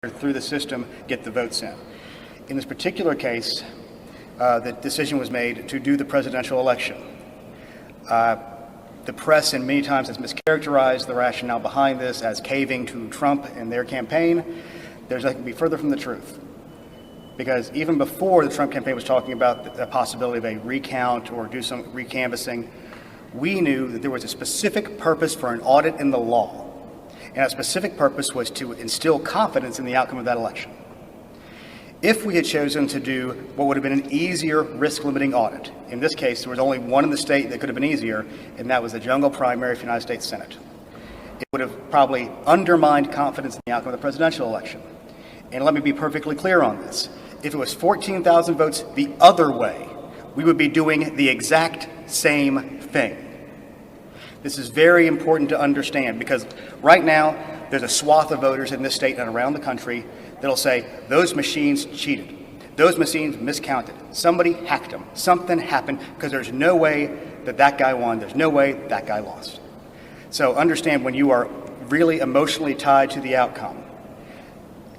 through the system get the votes in. In this particular case, the decision was made to do the presidential election. The press, in many times, has mischaracterized the rationale behind this as caving to Trump and their campaign. There's nothing to be further from the truth. Because even before the Trump campaign was talking about the possibility of a recount or do some recanvassing, we knew that there was a specific purpose for an audit in the law. And that specific purpose was to instill confidence in the outcome of that election. If we had chosen to do what would have been an easier risk-limiting audit, in this case, there was only one in the state that could have been easier, and that was the jungle primary for the United States Senate. It would have probably undermined confidence in the outcome of the presidential election. And let me be perfectly clear on this. If it was 14,000 votes the other way, we would be doing the exact same thing. This is very important to understand because right now, there's a swath of voters in this state and around the country that'll say, those machines cheated. Those machines miscounted. Somebody hacked them. Something happened because there's no way that that guy won. There's no way that guy lost. So understand when you are really emotionally tied to the outcome,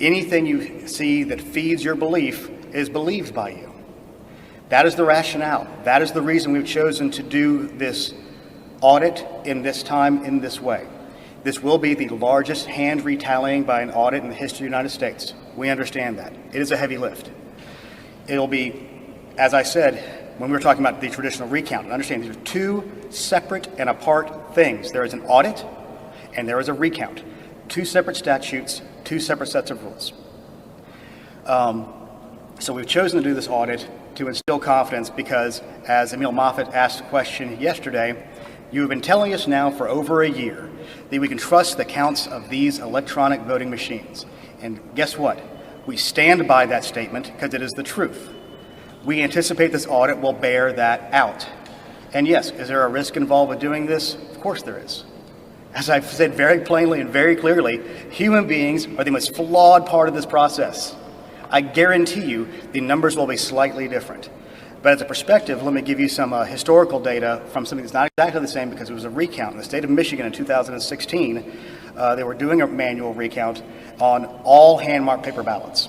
anything you see that feeds your belief is believed by you. That is the rationale. That is the reason we've chosen to do this audit in this time, in this way. This will be the largest hand retallying by an audit in the history of the United States. We understand that. It is a heavy lift. It'll be, as I said, when we were talking about the traditional recount, understand these are two separate and apart things. There is an audit and there is a recount. Two separate statutes, two separate sets of rules. So we've chosen to do this audit to instill confidence because, as Emil Moffitt asked a question yesterday, you have been telling us now for over a year that we can trust the counts of these electronic voting machines. And guess what? We stand by that statement because it is the truth. We anticipate this audit will bear that out. And yes, is there a risk involved with doing this? Of course there is. As I've said very plainly and very clearly, human beings are the most flawed part of this process. I guarantee you the numbers will be slightly different. But as a perspective, let me give you some historical data from something that's not exactly the same because it was a recount. In the state of Michigan in 2016, they were doing a manual recount on all hand-marked paper ballots.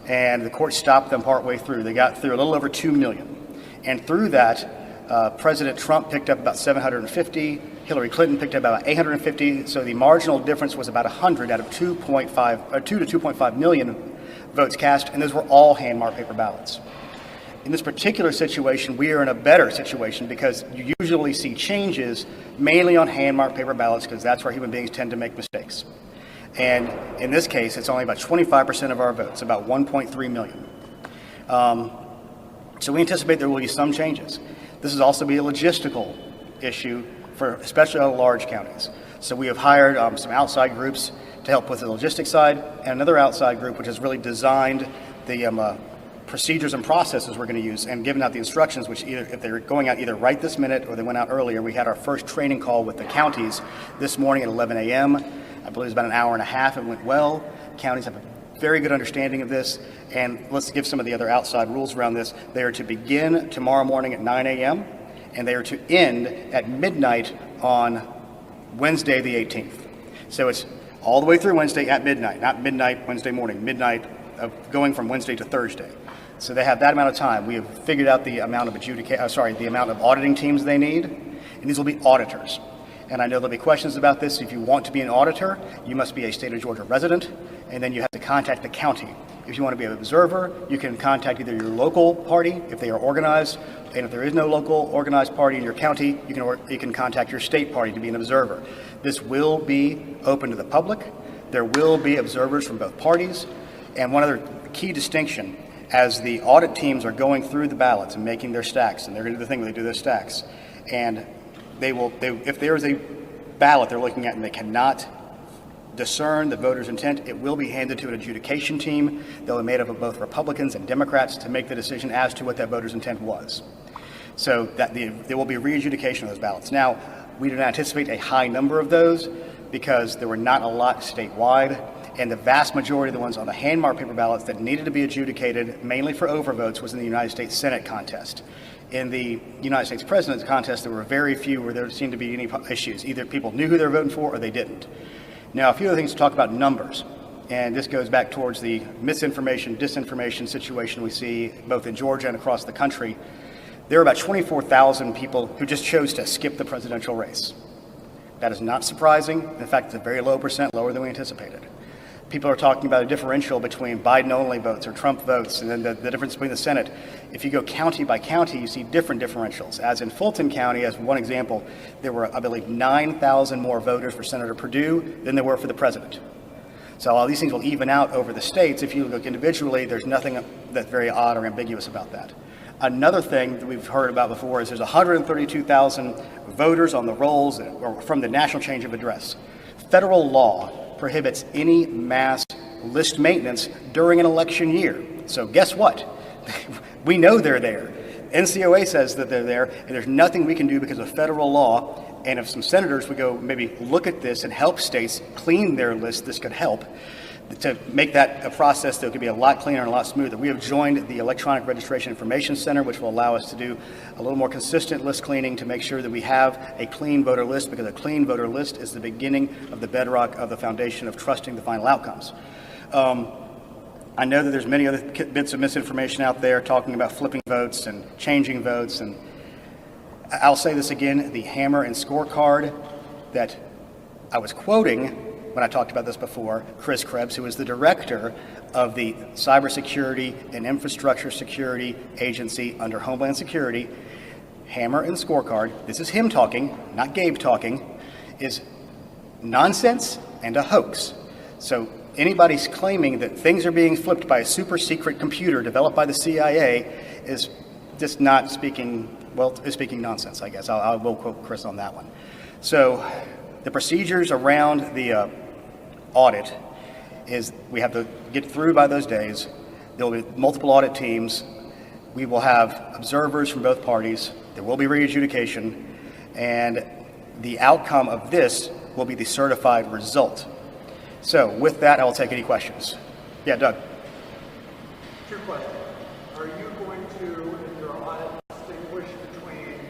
And the court stopped them partway through. They got through a little over 2 million. And through that, President Trump picked up about 750, Hillary Clinton picked up about 850, so the marginal difference was about 100 out of 2 to 2.5 million votes cast, and those were all hand-marked paper ballots. In this particular situation, we are in a better situation because you usually see changes mainly on hand-marked paper ballots because that's where human beings tend to make mistakes. And in this case, it's only about 25% of our votes, about 1.3 million. So we anticipate there will be some changes. This is also be a logistical issue for especially large counties. So we have hired some outside groups to help with the logistics side and another outside group which has really designed the procedures and processes we're going to use and given out the instructions, which either if they're going out either right this minute or they went out earlier. We had our first training call with the counties this morning at 11 a.m. I believe it was about an hour and a half. It went well. Counties have a very good understanding of this. And let's give some of the other outside rules around this. They are to begin tomorrow morning at 9 a.m. and they are to end at midnight on Wednesday the 18th. So it's all the way through Wednesday at midnight, not midnight Wednesday morning, midnight of going from Wednesday to Thursday. So they have that amount of time. We have figured out the amount of the amount of auditing teams they need, and these will be auditors. And I know there'll be questions about this. If you want to be an auditor, you must be a state of Georgia resident, and then you have to contact the county. If you want to be an observer, you can contact either your local party if they are organized, and if there is no local organized party in your county, you can contact your state party to be an observer. This will be open to the public. There will be observers from both parties. And one other key distinction, as the audit teams are going through the ballots and making their stacks, and they're going to do the thing where they do their stacks, and if there is a ballot they're looking at and they cannot discern the voter's intent, it will be handed to an adjudication team. They'll be made up of both Republicans and Democrats to make the decision as to what that voter's intent was. So that there will be a re-adjudication of those ballots. Now, we do not anticipate a high number of those because there were not a lot statewide, and the vast majority of the ones on the hand-marked paper ballots that needed to be adjudicated, mainly for overvotes, was in the United States Senate contest. In the United States President's contest, there were very few where there seemed to be any issues. Either people knew who they were voting for or they didn't. Now, a few other things to talk about numbers. And this goes back towards the misinformation, disinformation situation we see both in Georgia and across the country. There are about 24,000 people who just chose to skip the presidential race. That is not surprising. In fact, it's a very low percent, lower than we anticipated. People are talking about a differential between Biden-only votes or Trump votes, and then the difference between the Senate. If you go county by county, you see different differentials. As in Fulton County, as one example, there were, I believe, 9,000 more voters for Senator Perdue than there were for the president. So all these things will even out over the states. If you look individually, there's nothing that's very odd or ambiguous about that. Another thing that we've heard about before is there's 132,000 voters on the rolls or from the national change of address. Federal law prohibits any mass list maintenance during an election year. So guess what? We know they're there. NCOA says that they're there, and there's nothing we can do because of federal law. And if some senators would go maybe look at this and help states clean their list, this could help to make that a process that could be a lot cleaner and a lot smoother. We have joined the Electronic Registration Information Center, which will allow us to do a little more consistent list cleaning to make sure that we have a clean voter list, because a clean voter list is the beginning of the bedrock of the foundation of trusting the final outcomes. I know that there's many other bits of misinformation out there talking about flipping votes and changing votes, and I'll say this again, the hammer and scorecard that I was quoting when I talked about this before, Chris Krebs, who is the director of the Cybersecurity and Infrastructure Security Agency under Homeland Security, hammer and scorecard, this is him talking, not Gabe talking, is nonsense and a hoax. So anybody's claiming that things are being flipped by a super secret computer developed by the CIA is just not speaking, well, is speaking nonsense, I guess. I will quote Chris on that one. So the procedures around the audit is we have to get through by those days. There will be multiple audit teams. We will have observers from both parties. There will be re-adjudication, and the outcome of this will be the certified result. So with that, I will take any questions. Yeah, Doug. Two questions. Are you going to, in your audit, distinguish between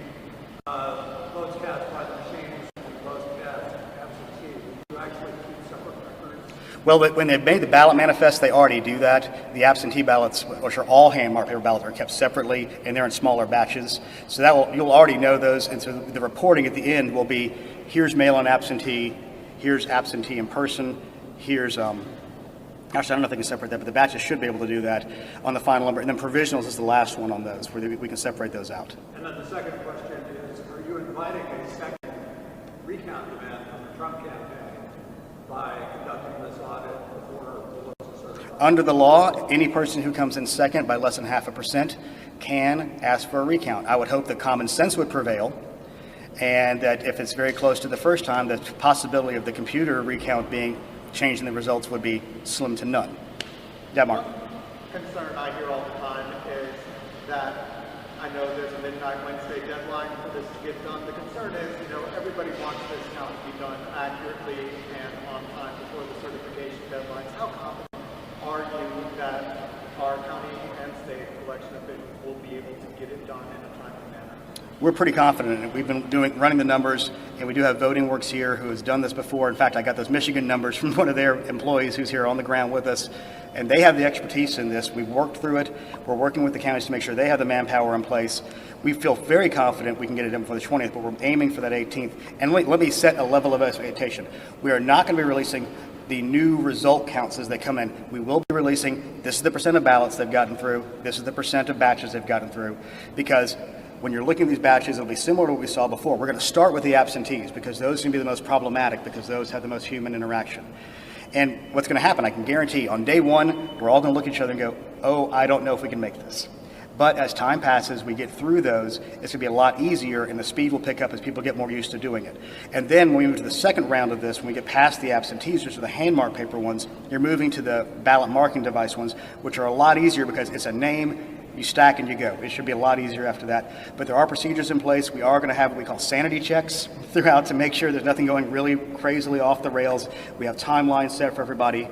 votes cast by the machines and votes cast absentee? Do you actually keep separate records? Well, when they made the ballot manifest, they already do that. The absentee ballots, which are all hand-marked paper ballots, are kept separately, and they're in smaller batches. So you'll already know those, and so the reporting at the end will be, here's mail-in absentee, here's absentee in person, here's, actually, I don't know if they can separate that, but the batches should be able to do that on the final number. And then provisionals is the last one on those, where we can separate those out. And then the second question is, are you inviting a second recount event from the Trump campaign by conducting this audit before the votes are certified? Under the law, any person who comes in second by less than 0.5% can ask for a recount. I would hope that common sense would prevail, and that if it's very close to the first time, the possibility of the computer recount being changing the results would be slim to none. Yeah, Mark. Concern I hear all the time is that I know there's a midnight Wednesday deadline for this to get done. The concern is, everybody wants this count to be done accurately and on time before the certification deadlines. How confident are you that our county and state election officials will be able to get it done in a timely manner? We're pretty confident. We've been running the numbers, and we do have Voting Works here who has done this before. In fact, I got those Michigan numbers from one of their employees who's here on the ground with us, and they have the expertise in this. We've worked through it. We're working with the counties to make sure they have the manpower in place. We feel very confident we can get it done before the 20th, but we're aiming for that 18th. And let me set a level of expectation. We are not going to be releasing the new result counts as they come in. We will be releasing, this is the percent of ballots they've gotten through, this is the percent of batches they've gotten through, because when you're looking at these batches, it'll be similar to what we saw before. We're going to start with the absentees because those seem to be the most problematic because those have the most human interaction. And what's going to happen, I can guarantee, on day one, we're all going to look at each other and go, oh, I don't know if we can make this. But as time passes, we get through those, it's going to be a lot easier, and the speed will pick up as people get more used to doing it. And then when we move to the second round of this, when we get past the absentees, which are the hand-marked paper ones, you're moving to the ballot marking device ones, which are a lot easier because it's a name, you stack and you go. It should be a lot easier after that. But there are procedures in place. We are going to have what we call sanity checks throughout to make sure there's nothing going really crazily off the rails. We have timelines set for everybody.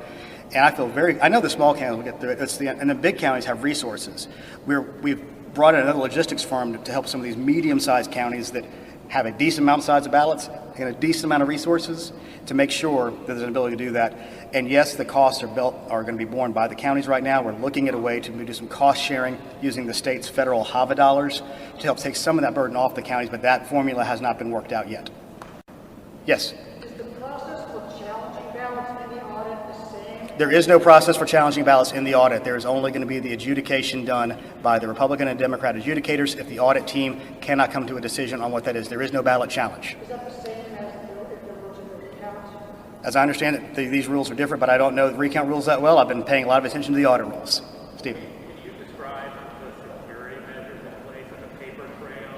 And I know the small counties will get through it. And the big counties have resources. We've brought in another logistics firm to help some of these medium-sized counties that have a decent amount of size of ballots and a decent amount of resources to make sure that there's an ability to do that. And yes, the costs are going to be borne by the counties right now. We're looking at a way to do some cost sharing using the state's federal HAVA dollars to help take some of that burden off the counties, but that formula has not been worked out yet. Yes? Is the process for challenging ballots in the audit the same? There is no process for challenging ballots in the audit. There is only going to be the adjudication done by the Republican and Democrat adjudicators. If the audit team cannot come to a decision on what that is, there is no ballot challenge. Is that the same as if there was a recount? As I understand it, these rules are different, but I don't know the recount rules that well. I've been paying a lot of attention to the audit rules. Steve. Can you describe the security measures in place, like a paper trail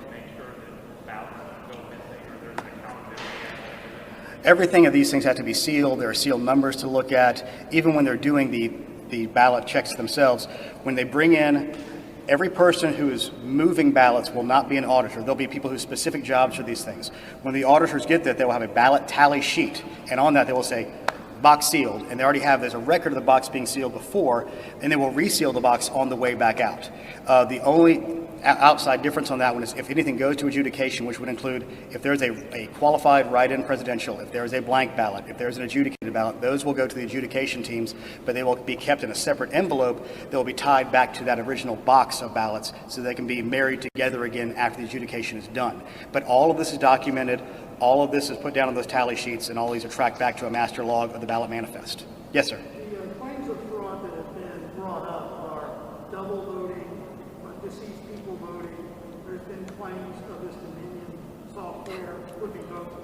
to make sure that ballots don't go missing or there's an accountability? Everything of these things have to be sealed. There are sealed numbers to look at. Even when they're doing the ballot checks themselves, when they bring in every person who is moving ballots will not be an auditor. There'll be people whose specific jobs are these things. When the auditors get that, they will have a ballot tally sheet, and on that they will say, box sealed, and they already have, there's a record of the box being sealed before, and they will reseal the box on the way back out. The only outside difference on that one is if anything goes to adjudication, which would include if there's a qualified write-in presidential, if there's a blank ballot, if there's an adjudicated ballot, those will go to the adjudication teams, but they will be kept in a separate envelope that will be tied back to that original box of ballots so they can be married together again after the adjudication is done. But all of this is documented. All of this is put down on those tally sheets, and all these are tracked back to a master log of the ballot manifest. Yes, sir. The claims of fraud that have been brought up are double voting, deceased people voting. There's been claims of this Dominion software flipping votes.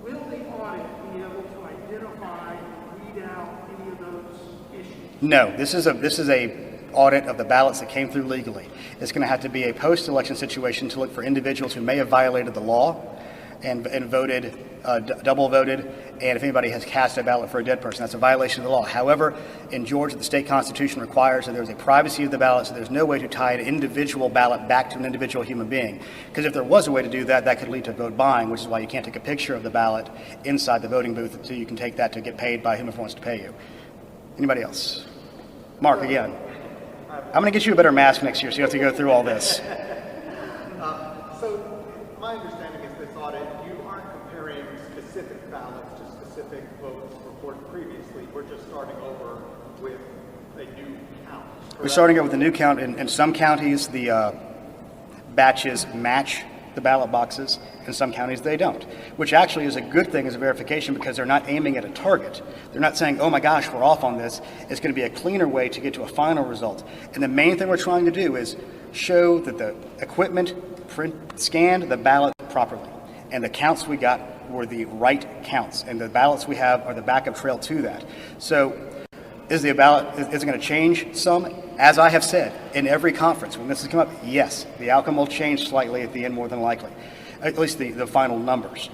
Will the audit be able to identify and weed out any of those issues? No, this is a audit of the ballots that came through legally. It's going to have to be a post-election situation to look for individuals who may have violated the law and voted, double voted, and if anybody has cast a ballot for a dead person, that's a violation of the law. However, in Georgia, the state constitution requires that there's a privacy of the ballot, so there's no way to tie an individual ballot back to an individual human being. Because if there was a way to do that, that could lead to vote buying, which is why you can't take a picture of the ballot inside the voting booth until you can take that to get paid by whomever wants to pay you. Anybody else? Mark, again. I'm going to get you a better mask next year so you have to go through all this. So my understanding is this audit, you aren't comparing specific ballots to specific votes reported previously. We're just starting over with a new count. We're starting out with a new count. In some counties, the batches match the ballot boxes. In some counties, they don't, which actually is a good thing as a verification because they're not aiming at a target. They're not saying, oh my gosh, we're off on this. It's going to be a cleaner way to get to a final result. And the main thing we're trying to do is show that the equipment scanned the ballot properly. And the counts we got were the right counts. And the ballots we have are the backup trail to that. So is the ballot, is it going to change some? As I have said, in every conference, when this has come up, yes, the outcome will change slightly at the end more than likely, at least the final numbers.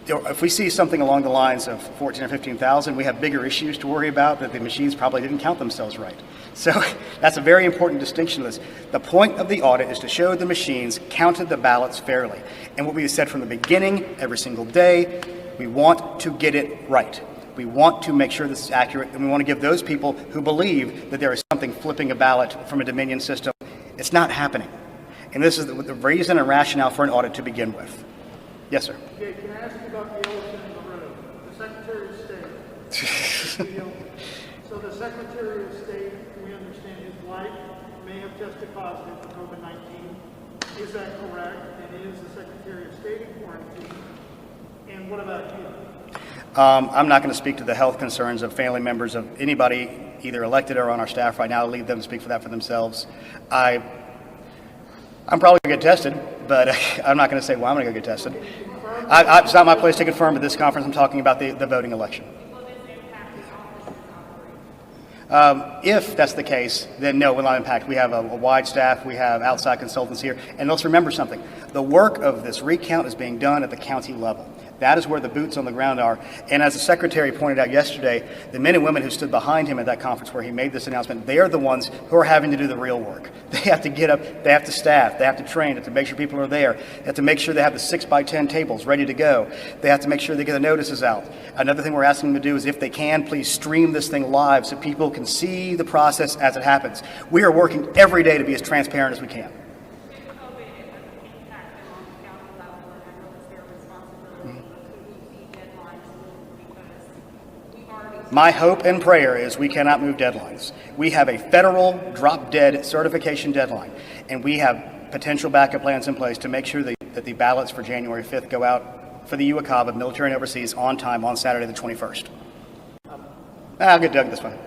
If we see something along the lines of 14 or 15,000, we have bigger issues to worry about that the machines probably didn't count themselves right. So that's a very important distinction of this. The point of the audit is to show the machines counted the ballots fairly. And what we have said from the beginning, every single day, we want to get it right. We want to make sure this is accurate, and we want to give those people who believe that there is something flipping a ballot from a Dominion system, it's not happening. And this is the reason and rationale for an audit to begin with. Yes, sir. Okay, can I ask you about the elephant in the room? The Secretary of State. So the Secretary of State, we understand his wife may have tested positive for COVID-19. Is that correct? And is the Secretary of State in quarantine? And what about you? I'm not going to speak to the health concerns of family members of anybody either elected or on our staff right now. I'll leave them to speak for that for themselves. I'm probably going to get tested, but I'm not going to say, well, I'm going to go get tested. It's not my place to confirm at this conference. I'm talking about the voting election. If that's the case, then no, it will not impact. We have a wide staff. We have outside consultants here. And let's remember something. The work of this recount is being done at the county level. That is where the boots on the ground are. And as the Secretary pointed out yesterday, the men and women who stood behind him at that conference where he made this announcement, they are the ones who are having to do the real work. They have to get up, they have to staff, they have to train, they have to make sure people are there, they have to make sure they have the 6x10 tables ready to go. They have to make sure they get the notices out. Another thing we're asking them to do is, if they can, please stream this thing live so people can see the process as it happens. We are working every day to be as transparent as we can. My hope and prayer is we cannot move deadlines. We have a federal drop-dead certification deadline, and we have potential backup plans in place to make sure that the ballots for January 5th go out for the UACAB of military and overseas on time on Saturday the 21st. I'll get Doug this one.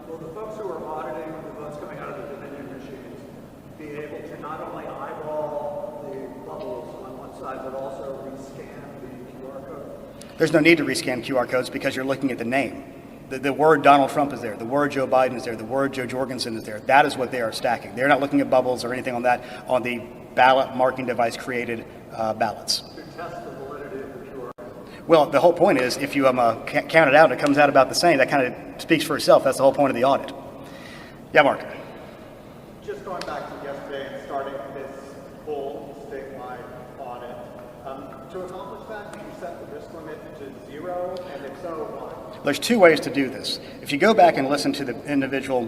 Will the folks who are auditing the votes coming out of the Dominion machines be able to not only eyeball the bubbles on one side, but also rescan the QR code? There's no need to rescan QR codes because you're looking at the name. The word Donald Trump is there. The word Joe Biden is there. The word Joe Jorgensen is there. That is what they are stacking. They're not looking at bubbles or anything on that on the ballot marking device created ballots. To test the validity of the QR code. Well, the whole point is if you count it out and it comes out about the same, that kind of speaks for itself. That's the whole point of the audit. Yeah, Mark. Just going back to yesterday and starting this full statewide audit, to accomplish that, did you set the risk limit to 0, and if so, why? There's two ways to do this. If you go back and listen to the individual,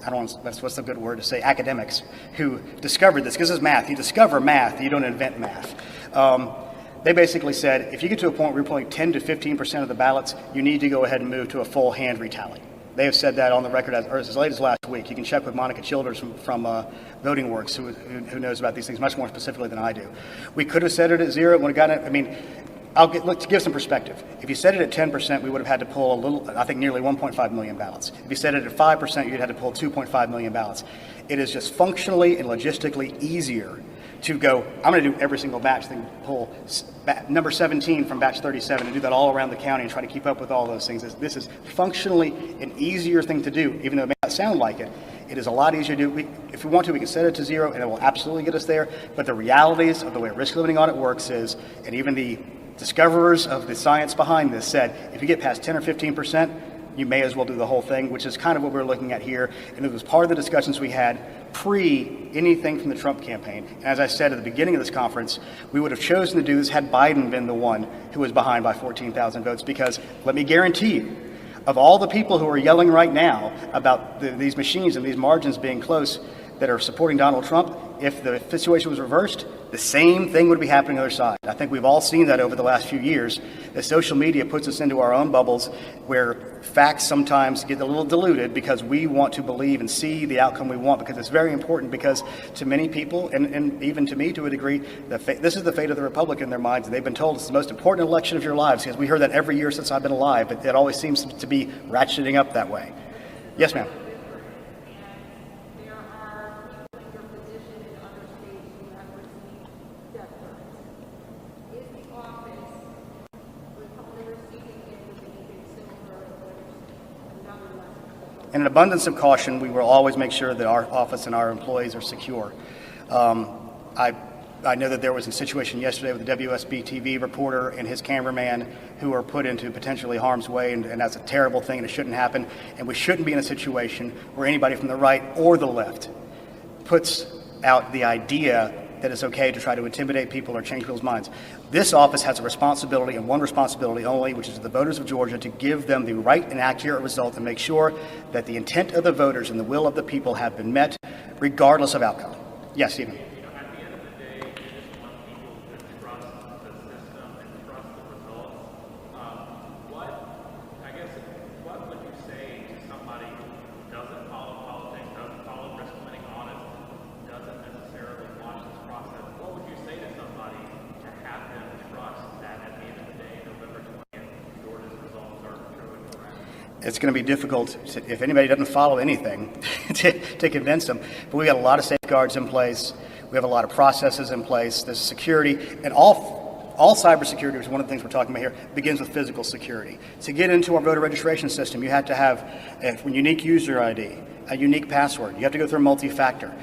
what's the good word to say, academics who discovered this, because it's math. You discover math, you don't invent math. They basically said, if you get to a point where you're pulling 10 to 15% of the ballots, you need to go ahead and move to a full hand retally. They have said that on the record as late as last week. You can check with Monica Childers from Voting Works, who knows about these things much more specifically than I do. We could have set it at 0. It would have gotten it. To give some perspective. If you set it at 10%, we would have had to pull nearly 1.5 million ballots. If you set it at 5%, you'd had to pull 2.5 million ballots. It is just functionally and logistically easier to go, I'm going to do every single batch, then pull number 17 from batch 37 and do that all around the county and try to keep up with all those things. This is functionally an easier thing to do, even though it may not sound like it. It is a lot easier to do. If we want to, we can set it to 0 and it will absolutely get us there. But the realities of the way a risk limiting audit works is, and even the discoverers of the science behind this said, if you get past 10 or 15%, you may as well do the whole thing, which is kind of what we're looking at here. And it was part of the discussions we had pre anything from the Trump campaign. And as I said at the beginning of this conference, we would have chosen to do this had Biden been the one who was behind by 14,000 votes, because let me guarantee you, of all the people who are yelling right now about these machines and these margins being close that are supporting Donald Trump, if the situation was reversed, the same thing would be happening on the other side. I think we've all seen that over the last few years, that social media puts us into our own bubbles where facts sometimes get a little diluted because we want to believe and see the outcome we want, because it's very important, because to many people, and even to me to a degree, this is the fate of the republic in their minds. They've been told it's the most important election of your lives, because we heard that every year since I've been alive, but it always seems to be ratcheting up that way. Yes, ma'am. In an abundance of caution, we will always make sure that our office and our employees are secure. I know that there was a situation yesterday with the WSB TV reporter and his cameraman who are put into potentially harm's way, and that's a terrible thing, and it shouldn't happen. And we shouldn't be in a situation where anybody from the right or the left puts out the idea that it's okay to try to intimidate people or change people's minds. This office has a responsibility, and one responsibility only, which is to the voters of Georgia, to give them the right and accurate result and make sure that the intent of the voters and the will of the people have been met, regardless of outcome. Yes, Stephen. At the end of the day, you just want people to trust the system and trust the results. What would you say to somebody who doesn't follow politics, doesn't follow risk limiting audits, doesn't necessarily watch this process? What would you say to somebody to have them trust that at the end of the day, November 20th, Georgia's results are true and correct? It's going to be difficult, if anybody doesn't follow anything, to convince them. But we've got a lot of safeguards in place. We have a lot of processes in place. There's security. And all cybersecurity, which is one of the things we're talking about here, begins with physical security. To get into our voter registration system, you have to have a unique user ID, a unique password. You have to go through multi-factor.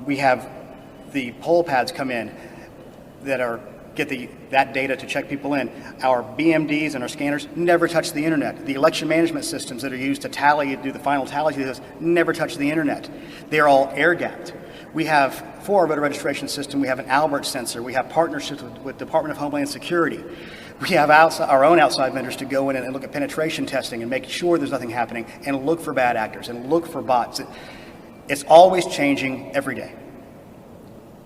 We have the poll pads come in that get that data to check people in. Our BMDs and our scanners never touch the internet. The election management systems that are used to do the final tallies never touch the internet. They are all air-gapped. We have, for our voter registration system, we have an Albert sensor. We have partnerships with Department of Homeland Security. We have our own outside vendors to go in and look at penetration testing and make sure there's nothing happening, and look for bad actors and look for bots. It's always changing every day.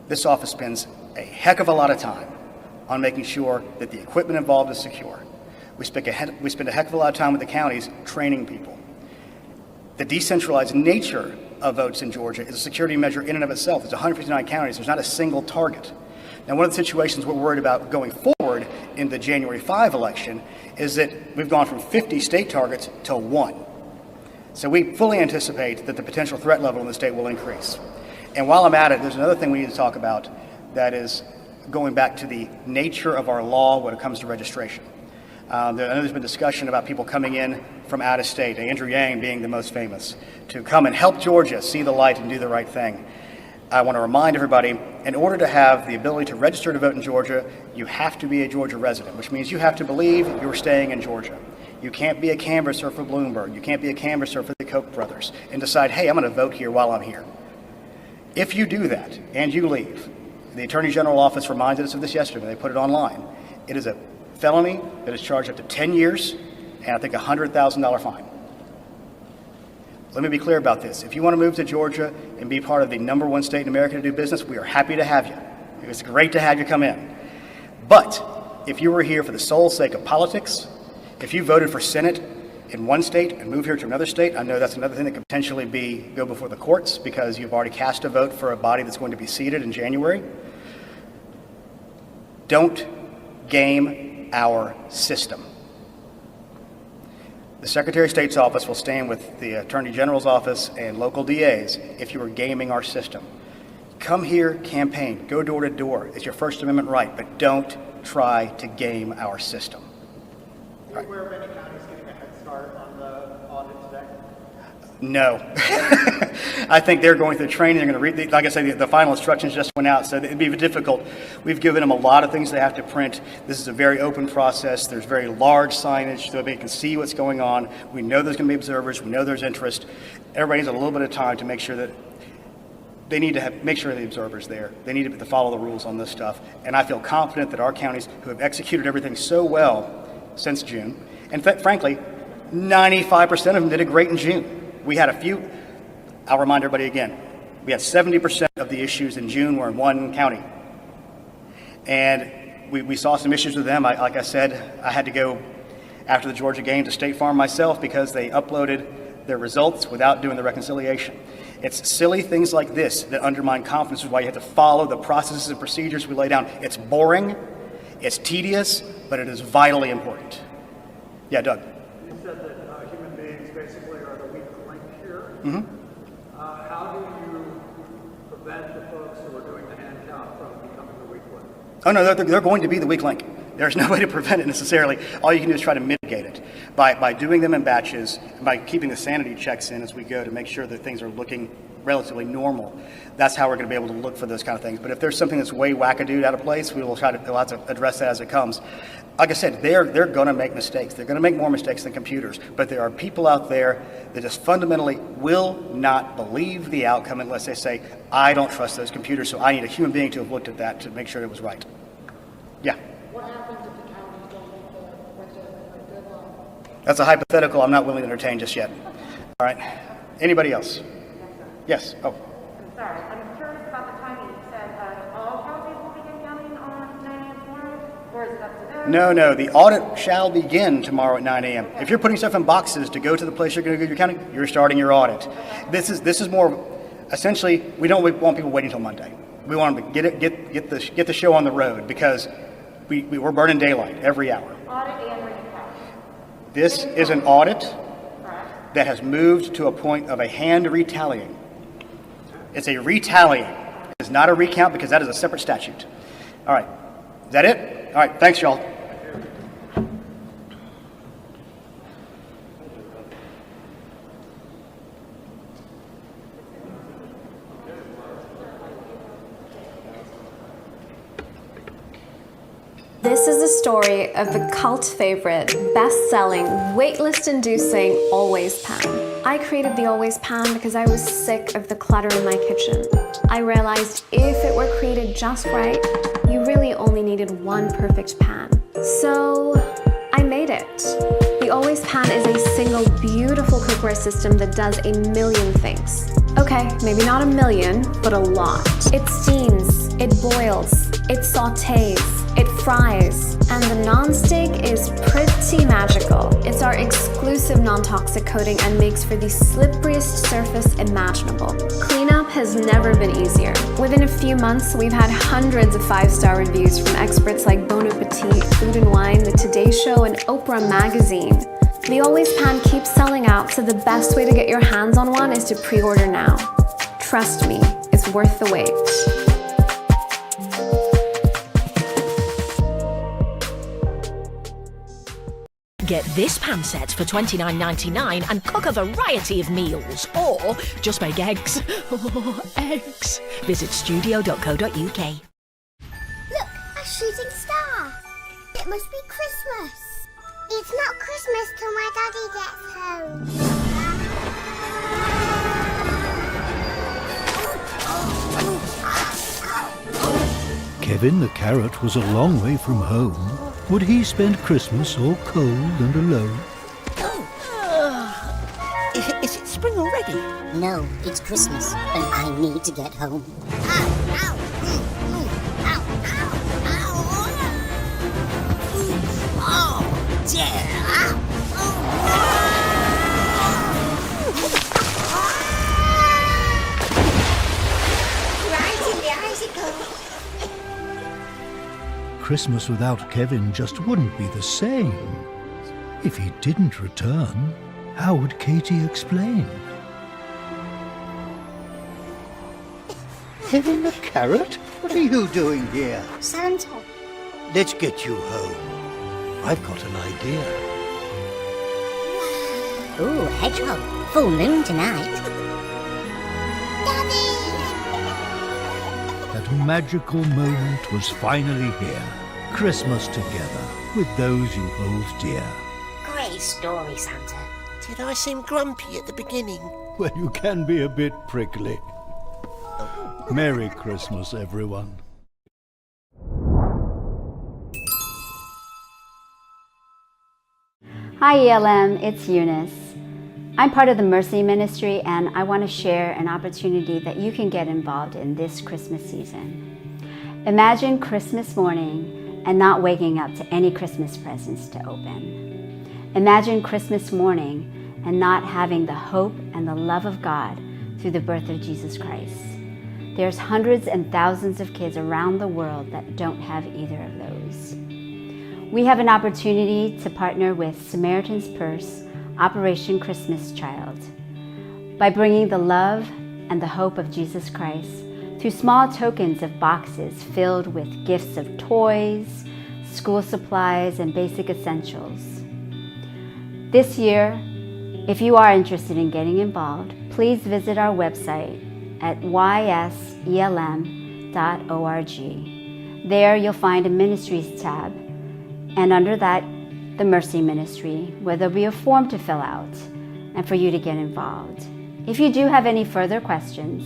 This office spends a heck of a lot of time on making sure that the equipment involved is secure. We spend a heck of a lot of time with the counties training people. The decentralized nature of votes in Georgia is a security measure in and of itself. There's 159 counties. There's not a single target. Now, one of the situations we're worried about going forward in the January 5 election is that we've gone from 50 state targets to 1. So we fully anticipate that the potential threat level in the state will increase. And while I'm at it, there's another thing we need to talk about that is going back to the nature of our law when it comes to registration. I know there's been discussion about people coming in from out of state, Andrew Yang being the most famous, to come and help Georgia see the light and do the right thing. I want to remind everybody, in order to have the ability to register to vote in Georgia, you have to be a Georgia resident, which means you have to believe you're staying in Georgia. You can't be a canvasser for Bloomberg. You can't be a canvasser for the Koch brothers and decide, hey, I'm going to vote here while I'm here. If you do that and you leave, the Attorney General office reminded us of this yesterday. They put it online. It is a felony that is charged up to 10 years and I think a $100,000 fine. Let me be clear about this. If you want to move to Georgia and be part of the #1 state in America to do business, we are happy to have you. It's great to have you come in. But if you were here for the sole sake of politics, if you voted for Senate in one state and move here to another state, I know that's another thing that could potentially go before the courts because you've already cast a vote for a body that's going to be seated in January. Don't game our system. The Secretary of State's office will stand with the Attorney General's office and local DAs if you are gaming our system. Come here, campaign, go door to door. It's your First Amendment right, but don't try to game our system. Are you aware of any counties getting a head start on the audit today? No. I think they're going through training. They're going to read, like I said, the final instructions just went out, so it'd be difficult. We've given them a lot of things they have to print. This is a very open process. There's very large signage so they can see what's going on. We know there's going to be observers. We know there's interest. Everybody needs a little bit of time to make sure that they need to make sure the observer's there. They need to follow the rules on this stuff. And I feel confident that our counties who have executed everything so well since June, and frankly, 95% of them did it great in June. We had a few, I'll remind everybody again, we had 70% of the issues in June were in one county. And we saw some issues with them. Like I said, I had to go after the Georgia game to State Farm myself because they uploaded their results without doing the reconciliation. It's silly things like this that undermine confidence, which is why you have to follow the processes and procedures we lay down. It's boring, it's tedious, but it is vitally important. Yeah, Doug. You said that human beings basically are the weak link here. Mm-hmm. How do you prevent the folks who are doing the hand count from becoming the weak link? Oh, no, they're going to be the weak link. There's no way to prevent it necessarily. All you can do is try to mitigate it by doing them in batches, by keeping the sanity checks in as we go to make sure that things are looking relatively normal. That's how we're going to be able to look for those kind of things. But if there's something that's way wackadoo out of place, we'll have to address that as it comes. Like I said, they're going to make mistakes. They're going to make more mistakes than computers. But there are people out there that just fundamentally will not believe the outcome unless they say, I don't trust those computers, so I need a human being to have looked at that to make sure it was right. Yeah. What happens if the counties don't meet the Wednesday midnight deadline? That's a hypothetical I'm not willing to entertain just yet. All right. Anybody else? Yes. Oh. I'm sorry. I'm curious about the timing. You said all counties will begin counting on 9 a.m. tomorrow, or is it up to them? No. The audit shall begin tomorrow at 9 a.m. If you're putting stuff in boxes to go to the place you're going to do your counting, you're starting your audit. This is more essentially we don't want people waiting until Monday. We want them to get the show on the road because we're burning daylight every hour. Audit and recount. This is an audit that has moved to a point of a hand retallying. It's a retallying. It's not a recount because that is a separate statute. All right. Is that it? All right. Thanks, y'all. This is the story of the cult favorite, best-selling, waitlist-inducing Always Pan. I created the Always Pan because I was sick of the clutter in my kitchen. I realized if it were created just right, you really only needed one perfect pan. So I made it. The Always Pan is a single beautiful cookware system that does a million things. Okay, maybe not a million, but a lot. It steams, it boils, it sautés, it fries. And the non-stick is pretty magical. It's our exclusive non-toxic coating and makes for the slipperiest surface imaginable. Cleanup has never been easier. Within a few months, we've had hundreds of 5-star reviews from experts like Bon Appetit, Food and Wine, The Today Show, and Oprah Magazine. The Always Pan keeps selling out, so the best way to get your hands on one is to pre-order now. Trust me, it's worth the wait. Get this pan set for $29.99 and cook a variety of meals. Or just make eggs. Oh, eggs. Visit studio.co.uk. Look, a shooting star. It must be Christmas. It's not Christmas till my daddy gets home. Kevin the carrot was a long way from home. Would he spend Christmas all cold and alone? Is it spring already? No, it's Christmas, and I need to get home. Oh, dear! Right in the icicle. Christmas without Kevin just wouldn't be the same. If he didn't return, how would Katie explain? Kevin the carrot? What are you doing here? Santa. Let's get you home. I've got an idea. Ooh, hedgehog. Full moon tonight. Daddy! That magical moment was finally here. Christmas together with those you hold dear. Great story, Santa. Did I seem grumpy at the beginning? Well, you can be a bit prickly. Merry Christmas, everyone. Hi ELM, it's Eunice. I'm part of the Mercy Ministry and I want to share an opportunity that you can get involved in this Christmas season. Imagine Christmas morning and not waking up to any Christmas presents to open. Imagine Christmas morning and not having the hope and the love of God through the birth of Jesus Christ. There's hundreds and thousands of kids around the world that don't have either of those. We have an opportunity to partner with Samaritan's Purse, Operation Christmas Child, by bringing the love and the hope of Jesus Christ through small tokens of boxes filled with gifts of toys, school supplies, and basic essentials. This year, if you are interested in getting involved, please visit our website at yselm.org. There you'll find a Ministries tab, and under that, the Mercy Ministry, where there'll be a form to fill out and for you to get involved. If you do have any further questions,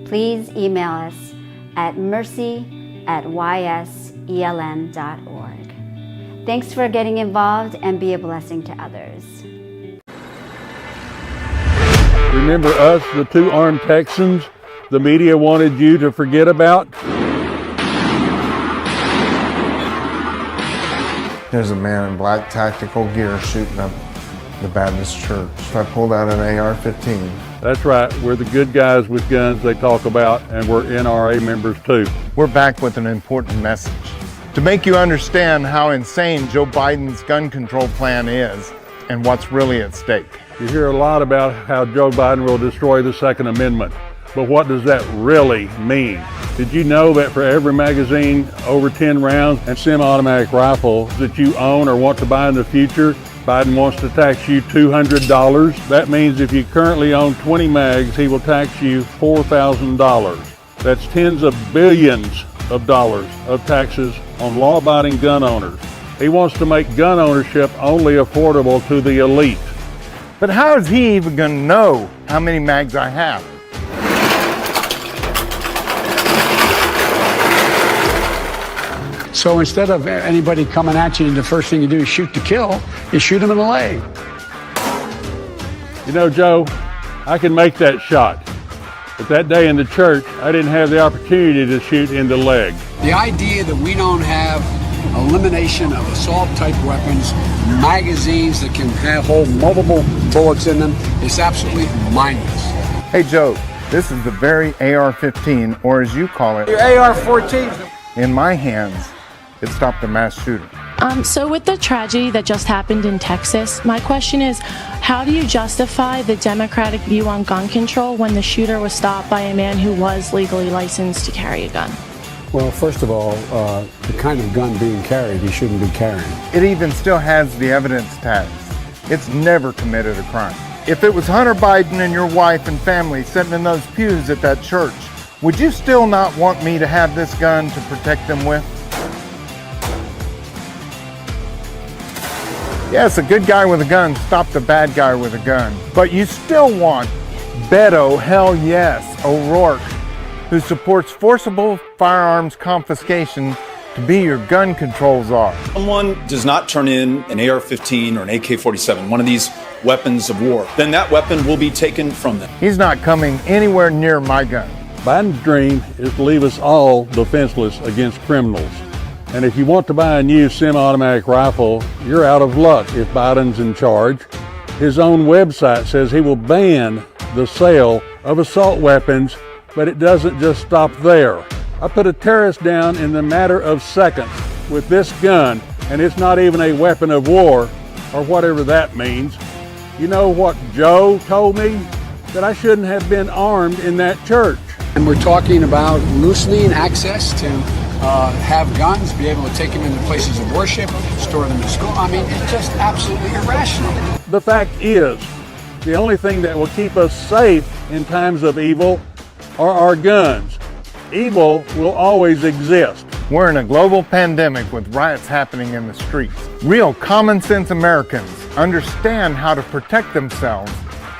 please email us at mercy@yselm.org. Thanks for getting involved and be a blessing to others. Remember us, the two armed Texans, the media wanted you to forget about? There's a man in black tactical gear shooting up the Baptist church. So I pulled out an AR-15. That's right, we're the good guys with guns they talk about, and we're NRA members too. We're back with an important message. To make you understand how insane Joe Biden's gun control plan is and what's really at stake. You hear a lot about how Joe Biden will destroy the Second Amendment, but what does that really mean? Did you know that for every magazine, over 10 rounds, and semi-automatic rifle that you own or want to buy in the future, Biden wants to tax you $200? That means if you currently own 20 mags, he will tax you $4,000. That's tens of billions of dollars of taxes on law-abiding gun owners. He wants to make gun ownership only affordable to the elite. But how is he even going to know how many mags I have? So instead of anybody coming at you and the first thing you do is shoot to kill, you shoot them in the leg. You know, Joe, I can make that shot. But that day in the church, I didn't have the opportunity to shoot in the leg. The idea that we don't have elimination of assault-type weapons, magazines that can hold multiple bullets in them, is absolutely mindless. Hey Joe, this is the very AR-15, or as you call it, Your AR-14. In my hands, it stopped a mass shooting. So with the tragedy that just happened in Texas, my question is, how do you justify the Democratic view on gun control when the shooter was stopped by a man who was legally licensed to carry a gun? Well, first of all, the kind of gun being carried, he shouldn't be carrying. It even still has the evidence tags. It's never committed a crime. If it was Hunter Biden and your wife and family sitting in those pews at that church, would you still not want me to have this gun to protect them with? Yes, a good guy with a gun stopped a bad guy with a gun. But you still want Beto, hell yes, O'Rourke, who supports forcible firearms confiscation, to be your gun control czar. Someone does not turn in an AR-15 or an AK-47, one of these weapons of war, then that weapon will be taken from them. He's not coming anywhere near my gun. Biden's dream is to leave us all defenseless against criminals. And if you want to buy a new semi-automatic rifle, you're out of luck if Biden's in charge. His own website says he will ban the sale of assault weapons, but it doesn't just stop there. I put a terrorist down in the matter of seconds with this gun, and it's not even a weapon of war, or whatever that means. You know what Joe told me? That I shouldn't have been armed in that church. And we're talking about loosening access to have guns, be able to take them into places of worship, store them in school. I mean, it's just absolutely irrational. The fact is, the only thing that will keep us safe in times of evil are our guns. Evil will always exist. We're in a global pandemic with riots happening in the streets. Real common sense Americans understand how to protect themselves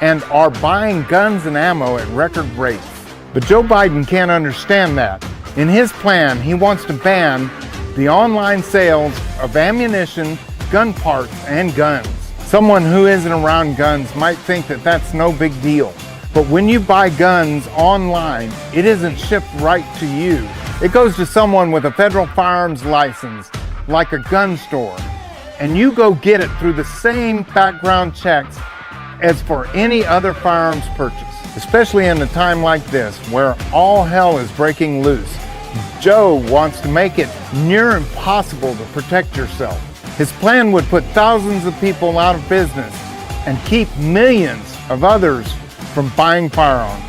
and are buying guns and ammo at record rates. But Joe Biden can't understand that. In his plan, he wants to ban the online sales of ammunition, gun parts, and guns. Someone who isn't around guns might think that that's no big deal. But when you buy guns online, it isn't shipped right to you. It goes to someone with a federal firearms license, like a gun store. And you go get it through the same background checks as for any other firearms purchase. Especially in a time like this, where all hell is breaking loose. Joe wants to make it near impossible to protect yourself. His plan would put thousands of people out of business and keep millions of others from buying firearms.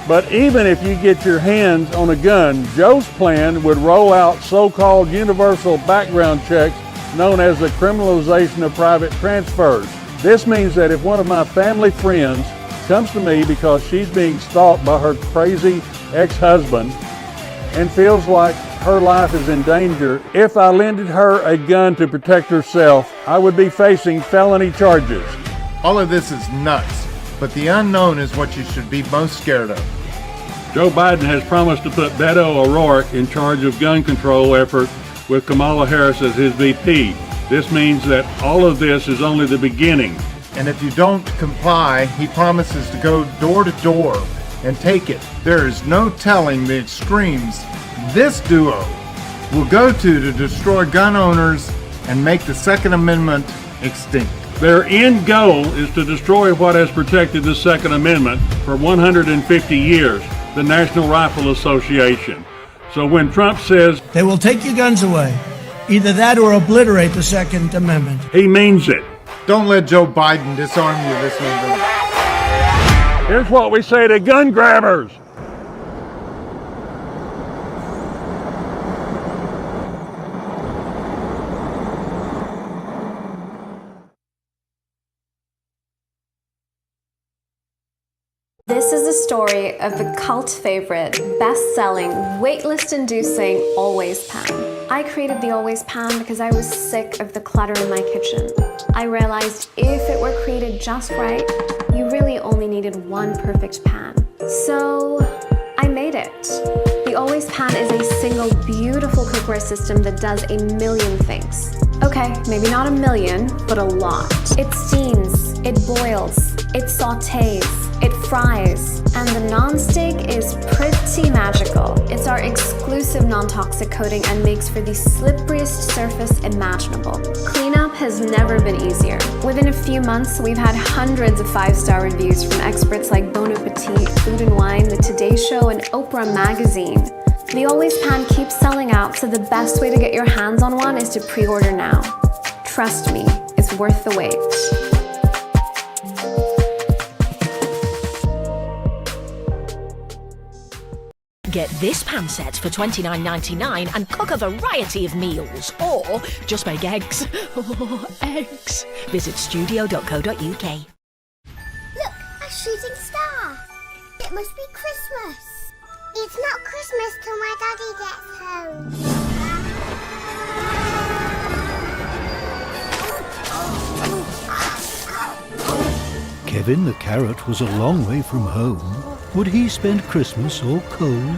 But even if you get your hands on a gun, Joe's plan would roll out so-called universal background checks known as the criminalization of private transfers. This means that if one of my family friends comes to me because she's being stalked by her crazy ex-husband and feels like her life is in danger, if I lended her a gun to protect herself, I would be facing felony charges. All of this is nuts, but the unknown is what you should be most scared of. Joe Biden has promised to put Beto O'Rourke in charge of gun control effort with Kamala Harris as his VP. This means that all of this is only the beginning. And if you don't comply, he promises to go door to door and take it. There is no telling the extremes this duo will go to destroy gun owners and make the Second Amendment extinct. Their end goal is to destroy what has protected the Second Amendment for 150 years, the National Rifle Association. So when Trump says, "They will take your guns away," either that or obliterate the Second Amendment, he means it. Don't let Joe Biden disarm you this November. Here's what we say to gun grabbers. This is the story of the cult favorite, best-selling, waitlist-inducing Always Pan. I created the Always Pan because I was sick of the clutter in my kitchen. I realized if it were created just right, you really only needed one perfect pan. So I made it. The Always Pan is a single beautiful cookware system that does a million things. Okay, maybe not a million, but a lot. It steams, it boils, it sautés, it fries, and the non-stick is pretty magical. It's our exclusive non-toxic coating and makes for the slipperiest surface imaginable. Cleanup has never been easier. Within a few months, we've had hundreds of 5-star reviews from experts like Bon Appetit, Food and Wine, The Today Show, and Oprah Magazine. The Always Pan keeps selling out, so the best way to get your hands on one is to pre-order now. Trust me, it's worth the wait. Get this pan set for $29.99 and cook a variety of meals, or just make eggs. Eggs. Visit studio.co.uk. Look, a shooting star. It must be Christmas. It's not Christmas till my daddy gets home. Kevin the carrot was a long way from home. Would he spend Christmas all cold?